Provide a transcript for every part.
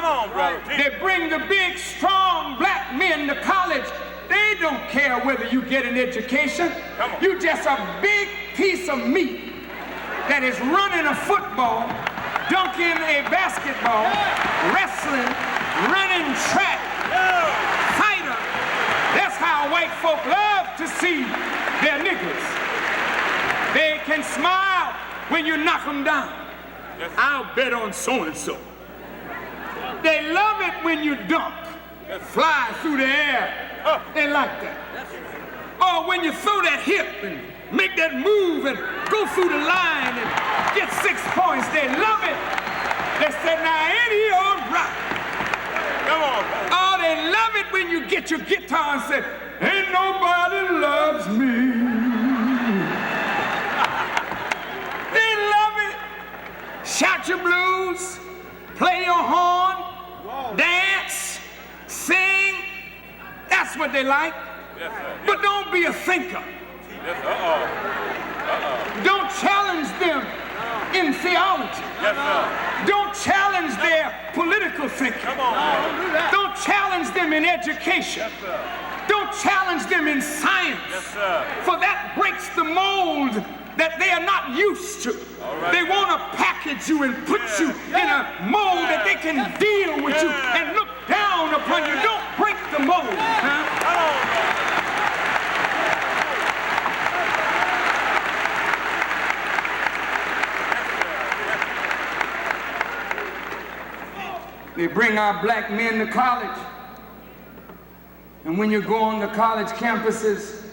Come on, brother. They bring the big, strong black men to college. They don't care whether you get an education. You just a big piece of meat that is running a football, dunking a basketball, wrestling, running track, fighter. That's how white folk love to see their niggas. They can smile when you knock them down. I'll bet on so-and-so. They love it when you dunk, fly through the air. They like that. Or when you throw that hip and make that move and go through the line and get 6 points, they love it. They say, now ain't he all right? Come on. Oh, they love it when you get your guitar and say, ain't nobody loves me. They love it. Shout your blues, play your horn, dance, sing. That's what they like. Yes, but don't be a thinker. Yes, Don't challenge them in theology. Yes, don't challenge their political thinking. Come on, don't challenge them in education. Yes, don't challenge them in science. Yes, for that breaks the mold that they are not used to. Right. They want to package you and put you in a mold that they can deal with you and look down upon you. Don't break the mold. They bring our black men to college. And when you go on the college campuses,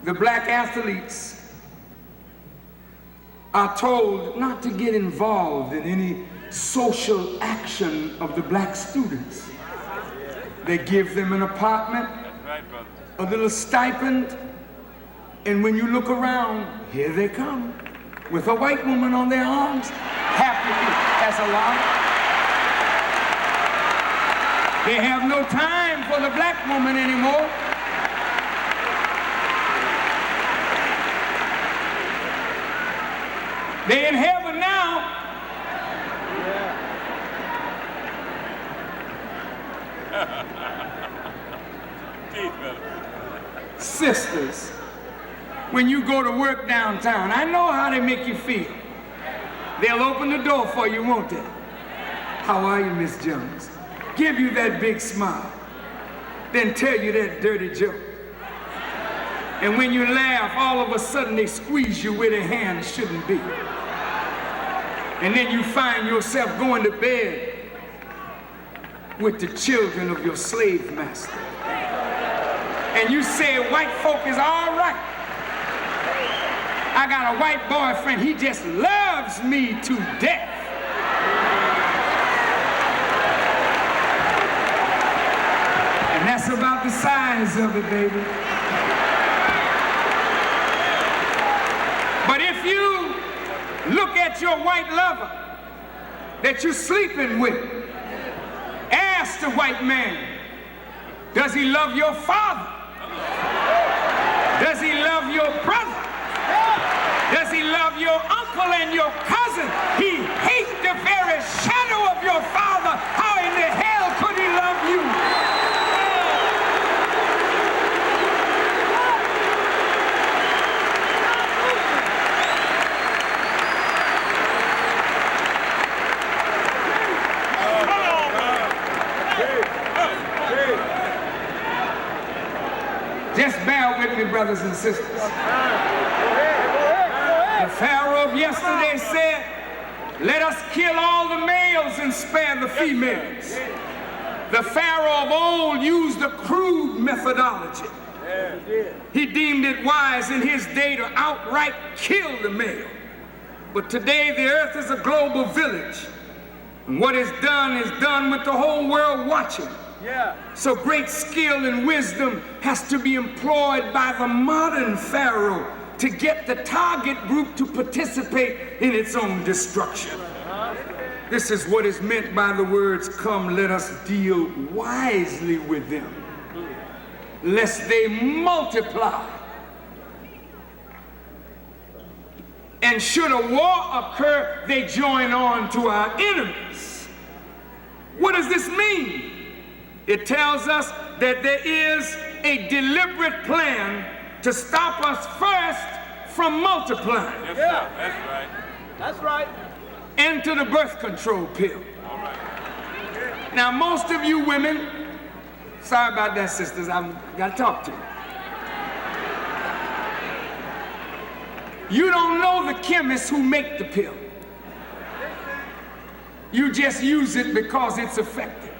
the black athletes are told not to get involved in any social action of the black students. They give them an apartment, a little stipend, and when you look around, here they come with a white woman on their arms, happy as a lark. They have no time for the black woman anymore. They're in heaven now. Sisters, when you go to work downtown, I know how they make you feel. They'll open the door for you, won't they? How are you, Miss Jones? Give you that big smile, then tell you that dirty joke. And when you laugh, all of a sudden they squeeze you where their hands shouldn't be. And then you find yourself going to bed with the children of your slave master. And you say, white folk is all right. I got a white boyfriend, he just loves me to death. And that's about the size of it, baby. But if you look at your white lover that you're sleeping with, ask the white man, does he love your father? Does he love your brother? Does he love your uncle and your cousin? He hates the very shadow of your father. How in the hell could he love you? Just bear with me, brothers and sisters. The Pharaoh of yesterday said, let us kill all the males and spare the females. The Pharaoh of old used a crude methodology. He deemed it wise in his day to outright kill the male. But today the earth is a global village. And what is done with the whole world watching. So great skill and wisdom has to be employed by the modern Pharaoh to get the target group to participate in its own destruction. This is what is meant by the words, come, let us deal wisely with them, lest they multiply. And should a war occur, they join on to our enemies. does this mean? It tells us that there is a deliberate plan to stop us first from multiplying. Yes, sir. That's right. That's right. Into the birth control pill. All right. Now, most of you women, sorry about that, sisters, I've got to talk to you. You don't know the chemists who make the pill. You just use it because it's effective.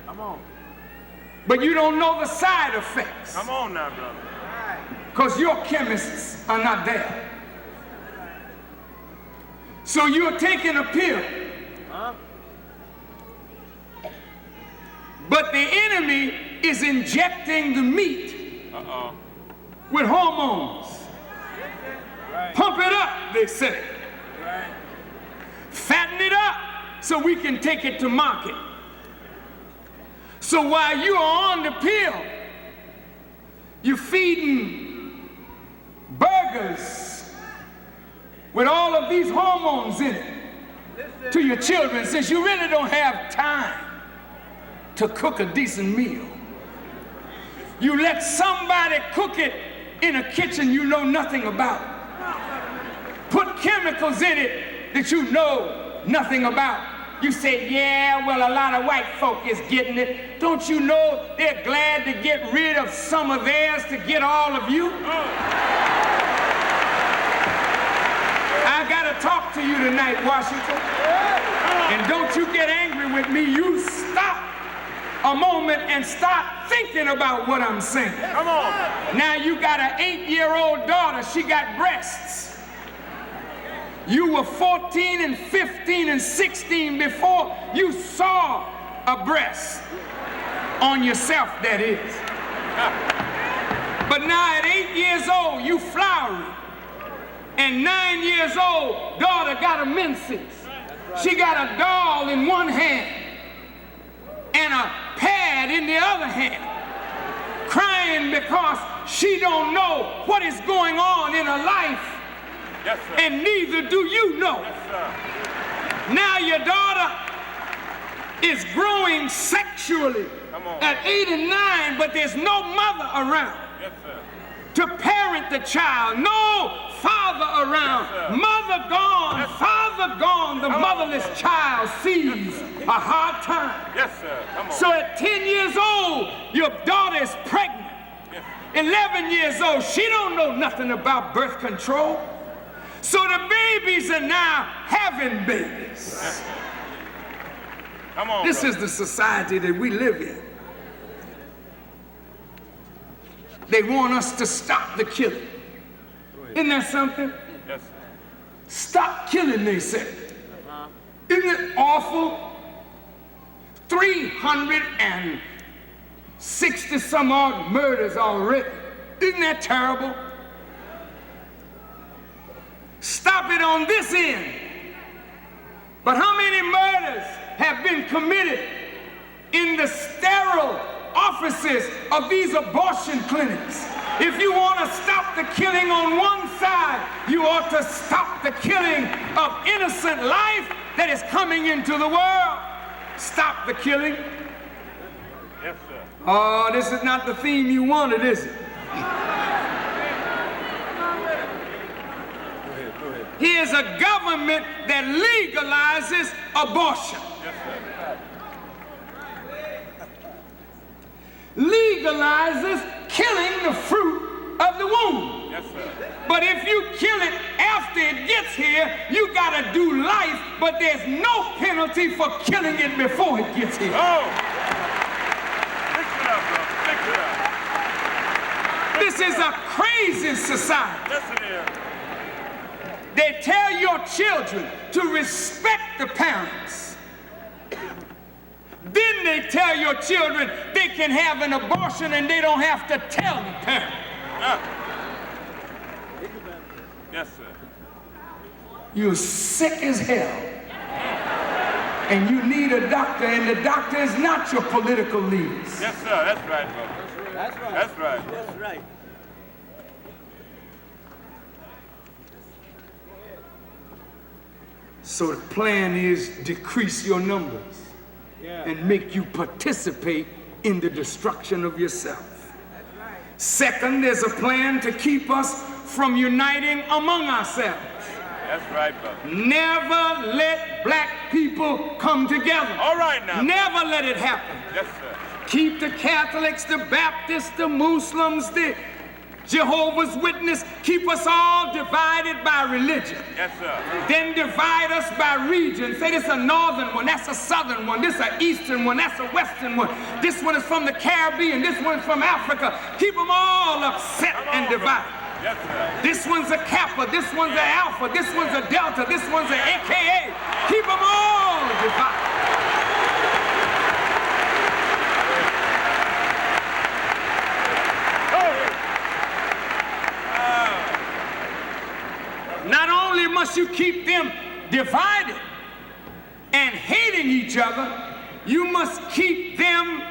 Come on. But you don't know the side effects. Come on now, brother. Because your chemists are not there. So you're taking a pill. Huh? But the enemy is injecting the meat with hormones. Right. Pump it up, they say. Right. Fatten it up so we can take it to market. So while you are on the pill, you're feeding burgers with all of these hormones in it to your children, since you really don't have time to cook a decent meal. You let somebody cook it in a kitchen you know nothing about. Put chemicals in it that you know nothing about. You say, yeah, well, a lot of white folk is getting it. Don't you know they're glad to get rid of some of theirs to get all of you? I got to talk to you tonight, Washington. And don't you get angry with me. You stop a moment and start thinking about what I'm saying. Come on. Now you got an 8-year-old daughter. She got breasts. You were 14 and 15 and 16 before you saw a breast on yourself, that is. But now at 8 years old, you flowery. And 9 years old, daughter got a menses. She got a doll in one hand and a pad in the other hand, crying because she don't know what is going on in her life. Yes, sir. And neither do you know. Yes, sir. Now your daughter is growing sexually at 8 and 9, but there's no mother around. Yes, sir. To parent the child, no father around. Yes, mother gone, yes, father gone. The motherless child sees a hard time. Yes, sir. Come on. So at 10 years old, your daughter is pregnant. Yes. 11 years old, she don't know nothing about birth control. So the babies are now having babies. Yes. Come on. This brother. is the society that we live in. They want us to stop the killing. Isn't that something? Yes, sir. Stop killing, they say. Isn't it awful? 360 some odd murders already. Isn't that terrible? Stop it on this end. But how many murders have been committed in the sterile offices of these abortion clinics? If you want to stop the killing on one side, you ought to stop the killing of innocent life that is coming into the world. Stop the killing. Yes, sir. Oh, this is not the theme you wanted, is it? Here's a government that legalizes abortion. Yes, sir. Legalizes killing the fruit of the womb. Yes, sir. But if you kill it after it gets here, you gotta do life, but there's no penalty for killing it before it gets here. Oh! Fix it up, bro. Fix it up. This is a crazy society. Yes, it is. They tell your children to respect the parents. Then they tell your children they can have an abortion and they don't have to tell the parent. Yes, sir. You're sick as hell. And you need a doctor, and the doctor is not your political leaders. Yes, sir. That's right, brother. That's right. That's right. That's right. So the plan is decrease your numbers. and make you participate in the destruction of yourself. Second, there's a plan to keep us from uniting among ourselves. That's right, brother. Never let black people come together. All right now. Never let it happen. Yes, sir. Keep the Catholics, the Baptists, the Muslims, the Jehovah's Witness, keep us all divided by religion. Yes, sir. Then divide us by region. Say this is a northern one, that's a southern one, this is an eastern one, that's a western one. This one is from the Caribbean, this one is from Africa. Keep them all upset and divided. Yes, sir. This one's a Kappa, this one's an Alpha, this one's a Delta, this one's an AKA. Keep them all divided. Not only must you keep them divided and hating each other, you must keep them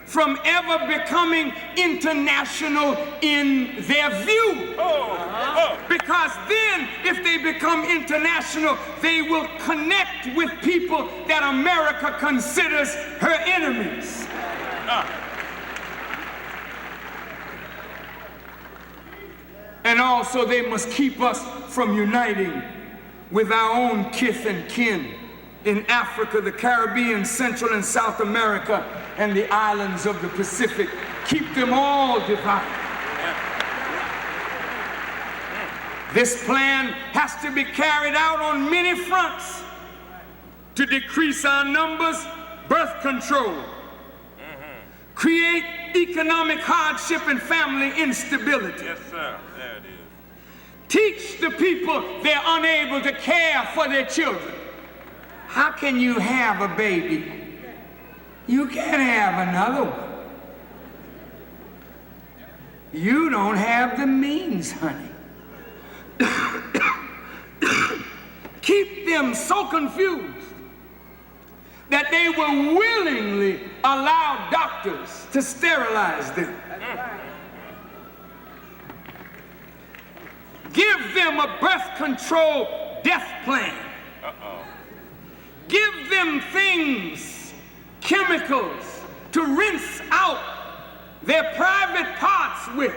from ever becoming international in their view. Because then, if they become international, they will connect with people that America considers her enemies. And also they must keep us from uniting with our own kith and kin in Africa, the Caribbean, Central and South America, and the islands of the Pacific. Keep them all divided. This plan has to be carried out on many fronts to decrease our numbers, birth control, create economic hardship and family instability. Yes, sir. There it is. Teach the people they're unable to care for their children. How can you have a baby? You can't have another one. You don't have the means, honey. Keep them so confused that they will willingly allow doctors to sterilize them. Give them a birth control death plan. Give them things, chemicals, to rinse out their private parts with,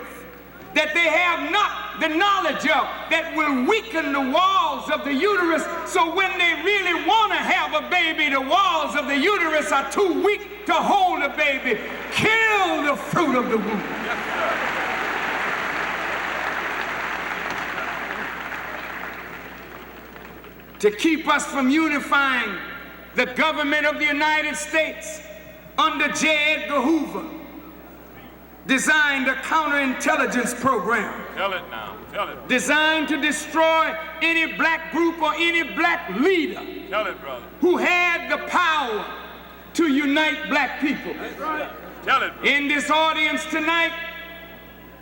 that they have not the knowledge of, that will weaken the walls of the uterus, so when they really want to have a baby, the walls of the uterus are too weak to hold a baby. Kill the fruit of the womb. To keep us from unifying, the government of the United States under J. Edgar Hoover designed a counterintelligence program. Tell it now. Tell it. Designed to destroy any black group or any black leader. Tell it, brother. Who had the power to unite black people. That's right. Tell it, brother. In this audience tonight,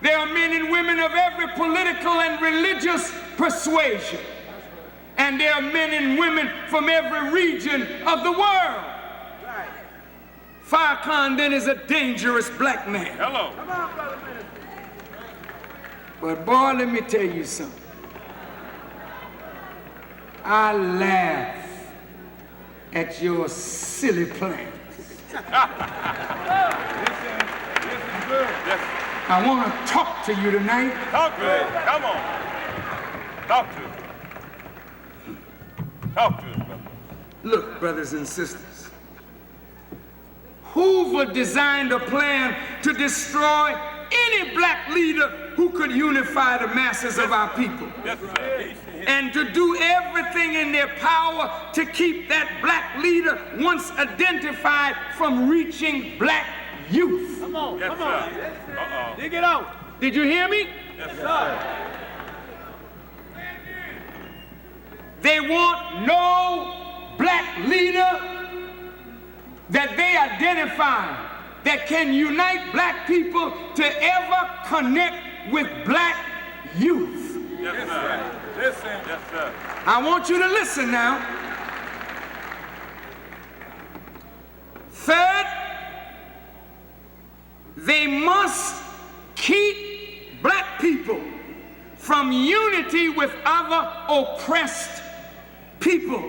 there are men and women of every political and religious persuasion. And there are men and women from every region of the world. Farrakhan then is a dangerous black man. Hello. Come on, brother minister. But boy, let me tell you something. I laugh at your silly plans. Listen good. Yes. I want to talk to you tonight. Talk to us. Come on. Talk to us. Talk to us, brother. Look, brothers and sisters, Hoover designed a plan to destroy any black leader who could unify the masses of our people. Yes, sir. And to do everything in their power to keep that black leader, once identified, from reaching black youth. Come on, Yes, come on. sir. Uh-oh. Dig it out. Did you hear me? Yes, sir. They want no black leader that they identify that can unite black people to ever connect with black youth. Yes, sir. Listen. Yes, sir. I want you to listen now. Third, they must keep black people from unity with other oppressed people.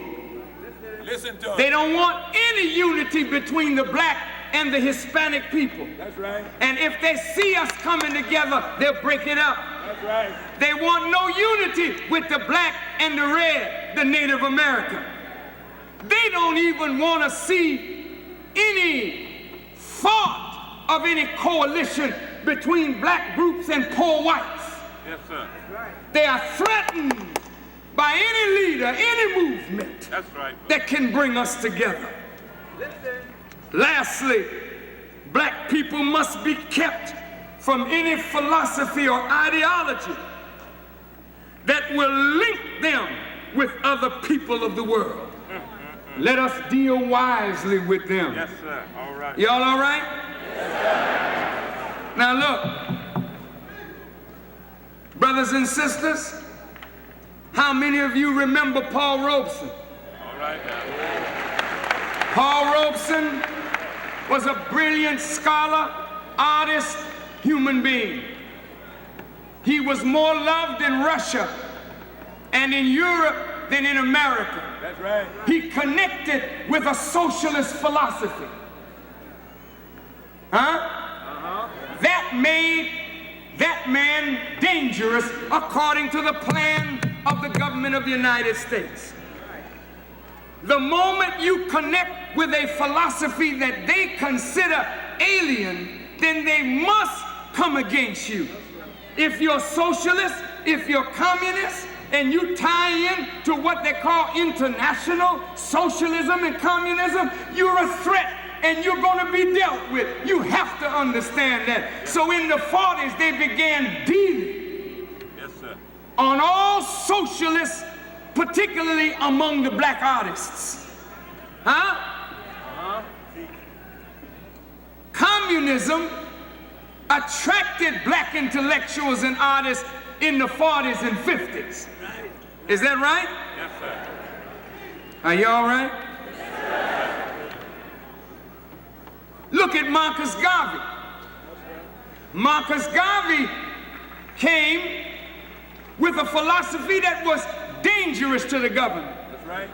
Listen to us. They don't want any unity between the black and the Hispanic people. That's right. And if they see us coming together, they'll break it up. That's right. They want no unity with the black and the red, the Native American. They don't even want to see any thought of any coalition between black groups and poor whites. Yes, sir. They are threatened by any leader, any movement That's right. that can bring us together. Lastly, black people must be kept from any philosophy or ideology that will link them with other people of the world. Let us deal wisely with them. Yes, sir. All right. Y'all all right? Yes, now look, brothers and sisters, how many of you remember Paul Robeson? All right now. Paul Robeson was a brilliant scholar, artist, human being. He was more loved in Russia and in Europe than in America. That's right. He connected with a socialist philosophy. That made that man dangerous according to the plan of the government of the United States. The moment you connect with a philosophy that they consider alien, then they must come against you. If you're socialist, if you're communist, and you tie in to what they call international socialism and communism, you're a threat and you're going to be dealt with. You have to understand that. So in the 40s, they began dealing on all socialists, particularly among the black artists. Communism attracted black intellectuals and artists in the 40s and 50s. Is that right? Yes, sir. Are you all right? Look at Marcus Garvey. Marcus Garvey came with a philosophy that was dangerous to the government. That's right.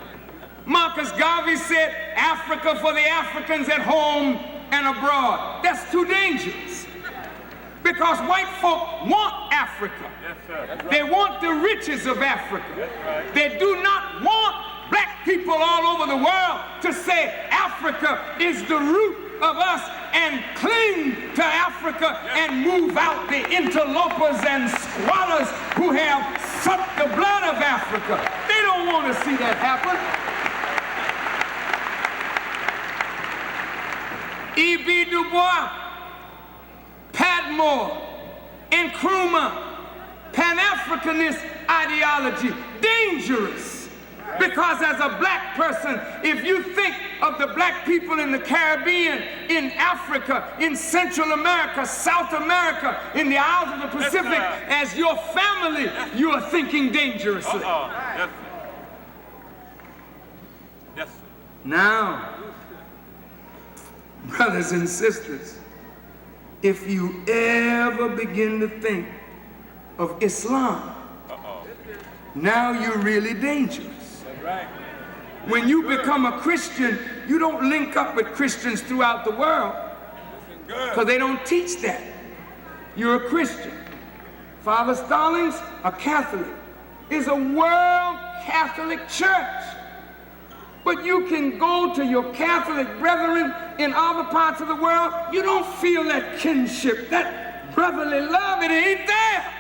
Marcus Garvey said, Africa for the Africans at home and abroad. That's too dangerous. Because white folk want Africa. Yes, sir. They want the riches of Africa. Right. They do not want black people all over the world to say Africa is the root of us and cling to Africa and move out the interlopers and squatters who have sucked the blood of Africa. They don't want to see that happen. E.B. Du Bois, Padmore, Nkrumah, Pan-Africanist ideology, dangerous. Because as a black person, if you think of the black people in the Caribbean, in Africa, in Central America, South America, in the Isles of the Pacific, as your family, you are thinking dangerously. Yes, sir. Yes, sir. Now, brothers and sisters, if you ever begin to think of Islam, now you're really dangerous. That's right. When you become a Christian, you don't link up with Christians throughout the world because they don't teach that. You're a Christian. Father Stallings, a Catholic, is a world Catholic church. But you can go to your Catholic brethren in other parts of the world, you don't feel that kinship, that brotherly love, it ain't there.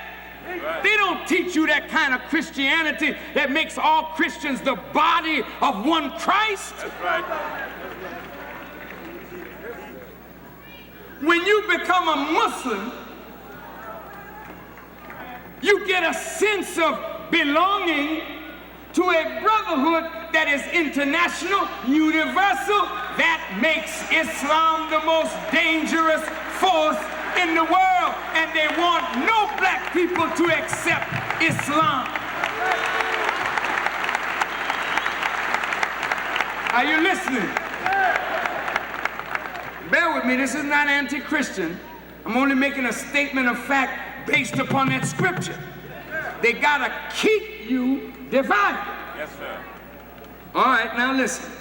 Right. They don't teach you that kind of Christianity that makes all Christians the body of one Christ. That's right. When you become a Muslim, you get a sense of belonging to a brotherhood that is international, universal, that makes Islam the most dangerous force in the world, and they want no black people to accept Islam. Are you listening? Bear with me, this is not anti-Christian. I'm only making a statement of fact based upon that scripture. They gotta keep you divided. Yes, sir. All right, now listen.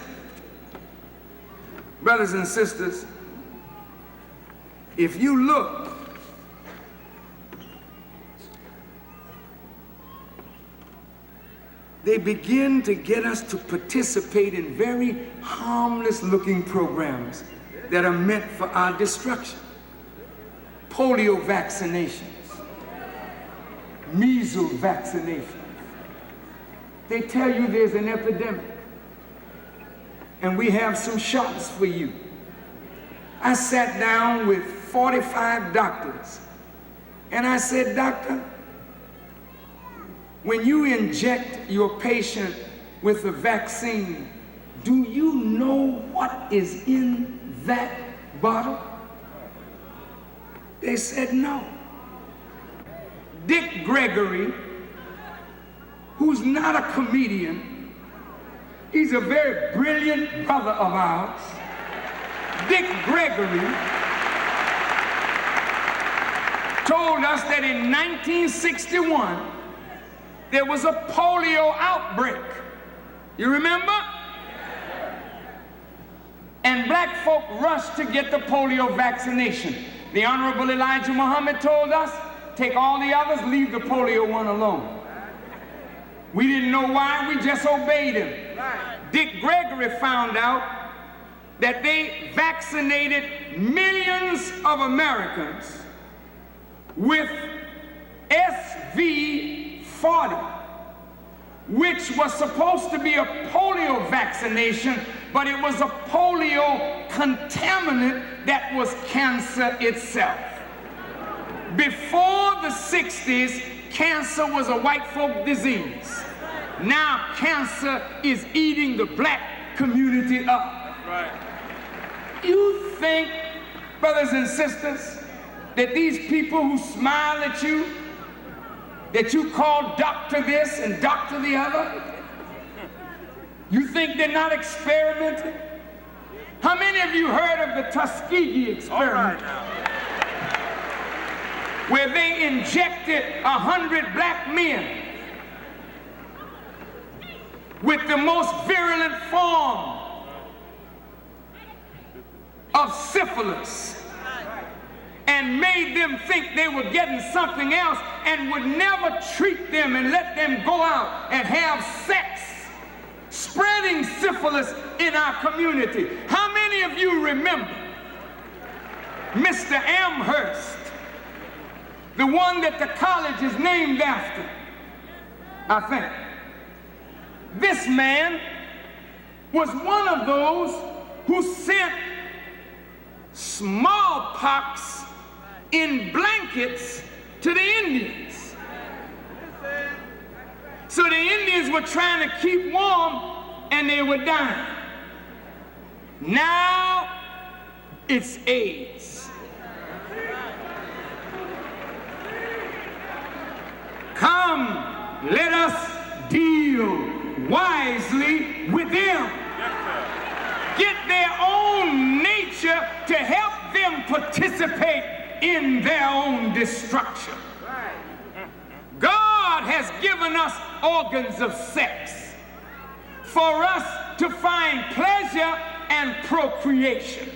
Brothers and sisters, if you look, they begin to get us to participate in very harmless looking programs that are meant for our destruction. Polio vaccinations, measles vaccinations. They tell you there's an epidemic and we have some shots for you. I sat down with 45 doctors and I said, "Doctor, when you inject your patient with a vaccine, do you know what is in that bottle?" They said no. Dick Gregory, who's not a comedian, he's a very brilliant brother of ours. Dick Gregory told us that in 1961, there was a polio outbreak. You remember? And black folk rushed to get the polio vaccination. The Honorable Elijah Muhammad told us, take all the others, leave the polio one alone. We didn't know why, we just obeyed him. Dick Gregory found out that they vaccinated millions of Americans with SV40, which was supposed to be a polio vaccination, but it was a polio contaminant that was cancer itself. Before the 60s, cancer was a white folk disease. Now cancer is eating the black community up. Right. You think, brothers and sisters, that these people who smile at you, that you call doctor this and doctor the other, you think they're not experimenting? How many of you heard of the Tuskegee experiment? All right now. Where they injected 100 black men with the most virulent form of syphilis and made them think they were getting something else and would never treat them and let them go out and have sex, spreading syphilis in our community. How many of you remember Mr. Amherst, the one that the college is named after, I think? This man was one of those who sent smallpox in blankets to the Indians. So the Indians were trying to keep warm and they were dying. Now it's AIDS. Come, let us deal wisely with them. Get their own nature to help them participate in their own destruction. God has given us organs of sex for us to find pleasure and procreation.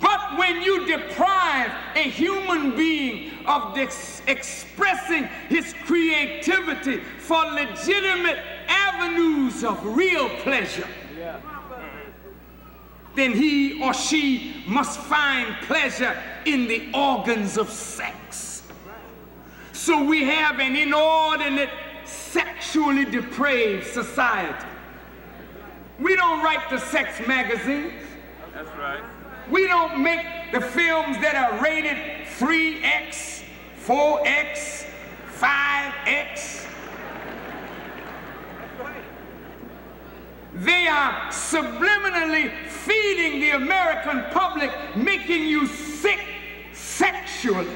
But when you deprive a human being of expressing his creativity for legitimate avenues of real pleasure, then he or she must find pleasure in the organs of sex. So we have an inordinate, sexually depraved society. We don't write the sex magazines. That's right. We don't make the films that are rated 3X, 4X, 5X. They are subliminally feeding the American public, making you sick sexually.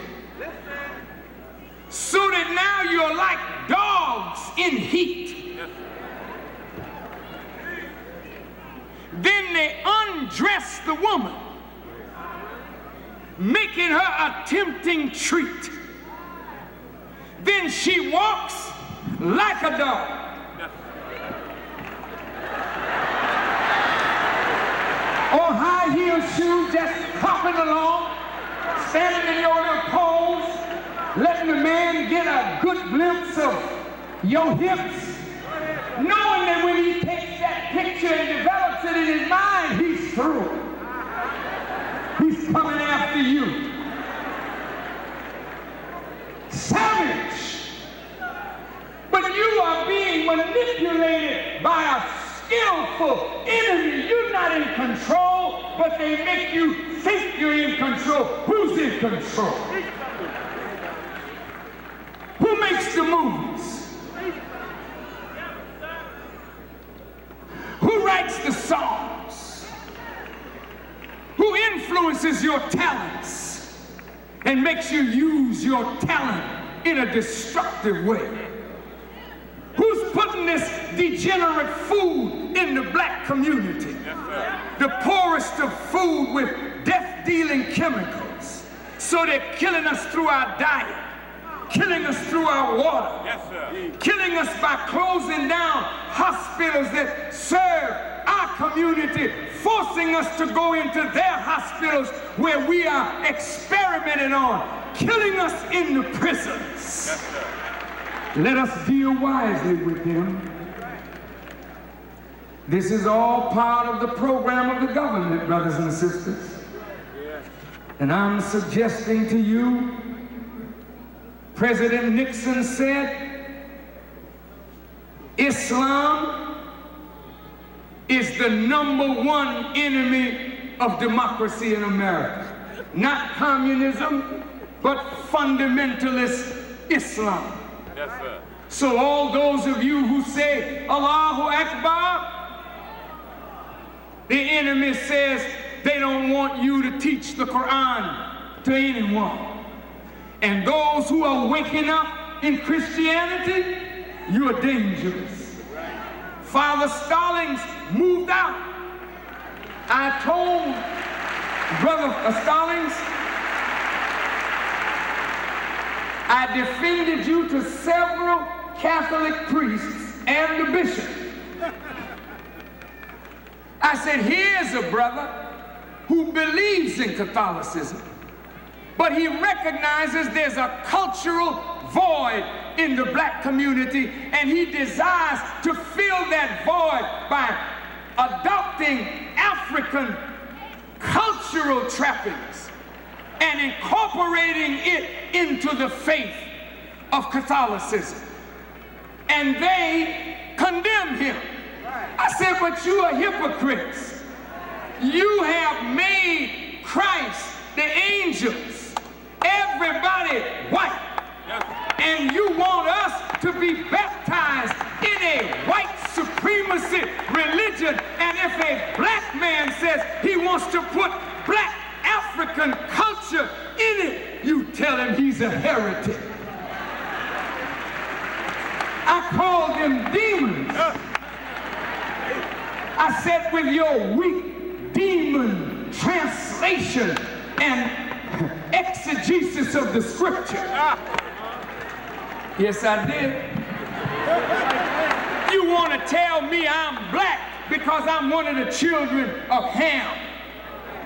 So that now you're like dogs in heat. Then they undress the woman, making her a tempting treat. Then she walks like a dog. or high heel shoes just hopping along, standing in your little pose, letting the man get a good glimpse of your hips, knowing that when he takes that picture and develops it in his mind, he's through. He's coming after you. Savage. But you are being manipulated by a skillful enemy. You're not in control, but they make you think you're in control. Who's in control? Who makes the moves? Who writes the songs? Who influences your talents and makes you use your talent in a destructive way? Who's putting this degenerate food in the black community? The poorest of food with death-dealing chemicals. So they're killing us through our diet, killing us through our water, killing us by closing down hospitals that serve our community, forcing us to go into their hospitals where we are experimenting on, killing us in the prisons. Let us deal wisely with them. This is all part of the program of the government, brothers and sisters. And I'm suggesting to you, President Nixon said, Islam is the #1 enemy of democracy in America. Not communism, but fundamentalist Islam. Yes, sir. So all those of you who say Allahu Akbar, the enemy says they don't want you to teach the Quran to anyone. And those who are waking up in Christianity, you are dangerous. Father Stallings moved out. I told Brother Stallings, I defended you to several Catholic priests and the bishop. I said, here's a brother who believes in Catholicism, but he recognizes there's a cultural void in the black community, and he desires to fill that void by adopting African cultural trappings and incorporating it into the faith of Catholicism. And they condemned him. I said, but you are hypocrites. You have made Christ, the angels, everybody white. And you want us to be baptized in a white supremacy religion. And if a black man says he wants to put black African culture in it, you tell him he's a heretic. I called them demons. I said, with your weak demon translation and exegesis of the scripture. Yes, I did. You want to tell me I'm black because I'm one of the children of Ham.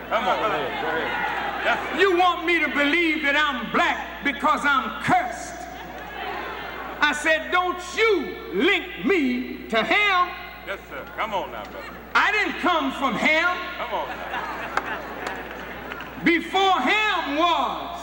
Come on. Go ahead. You want me to believe that I'm black because I'm cursed. I said, don't you link me to Ham. Yes, sir. Come on now, brother. I didn't come from Ham. Come on now. Before Ham was,